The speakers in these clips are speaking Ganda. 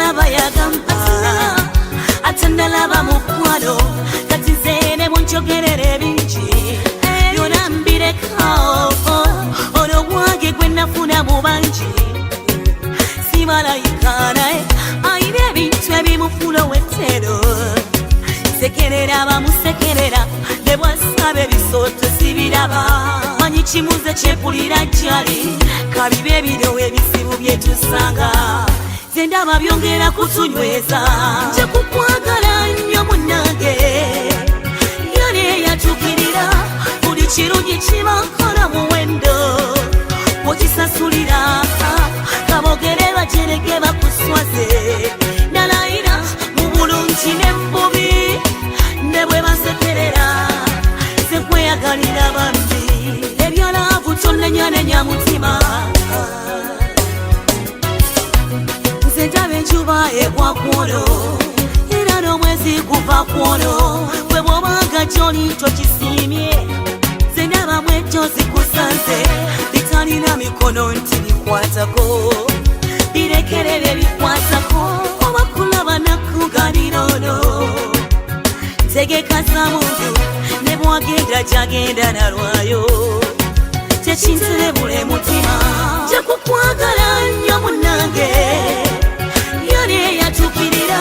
nalaba yagamba ate nalaba mukwano kati nze ne munjogerera ebingi byonna mbirekawo ono bwange gwe nafuna mu bangi si malayika naye ayina ebintu ebimufula ow'ettero sekerera bamusekerera ne bwasaba ebisooto sibiraba manyi kimuze kyempulira jjali kabiba ebirowo ebizibu byetusanga ze ndaba byongera kutunyweza nje kukwagala nnyo munnange yali eyatukirira buli kirungi kibakola muwendo wokisasulira kabogere bajerege bakuswaze nalayira mu bulungi n'ebbubi ne bwe basekerera ze kweyagalira bambi ebyolaavu tonenyanenya mutima nze ndaba enjuba egwa kwono era n'omwezi guva kwono bwe bw'obanga gy'oli tokisiimye ze ndaba mwejjo zikusanze bitalina mikono nti bikwatako birekere bye bikwatako oba kulaba nakugaliroono tegeka za muntu ne bwagenda gyagenda nalwayo tekinterebule mutima nja kukwagala nnyo munnange yali eyatukirira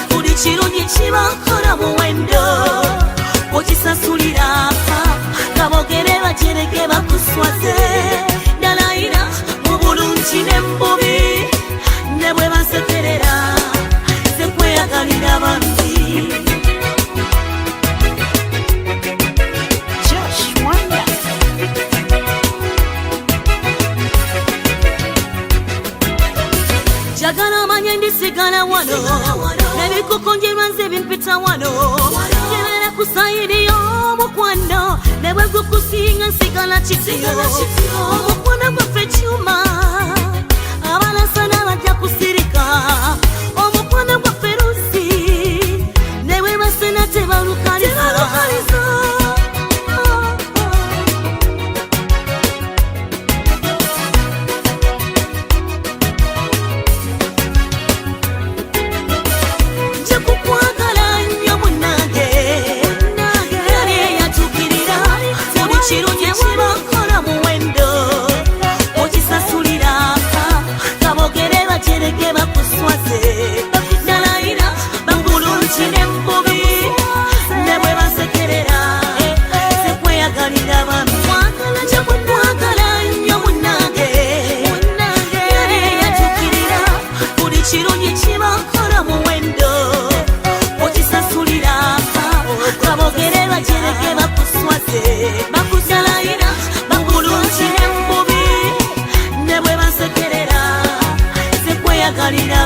buli kirungi kibakola muwendo okisasulira kabogere bajerege bakuswaze nalayira mu bulungi n'ebbubi ne bwe basekerera ze kweyagalira bambi jagala amanye ndisigala wano nebikukonjerwa nze bimpita wano njebera kusayiri y'omukwano ne bwe gukusinga nsigala kitiyo omukwano gwaffe kyuma abalasana bajja kusirika omukwano gwaffe lusi ne bwe basena tebalukaliza kirungi kibakola muwendo okisasulira kabogere bajerege bakuswaze nalayira babulungi n'ebbubi ne bwe basekerera ze kweyagalira bamwagala nja kukwagala nnyo munnange yali eyatukirira buli kirungi kibakola muwendo okisasulira kabogere bajerege bakuswaze nalayira babulungi n'ebbubi ne bwe basekerera ze kweyagalira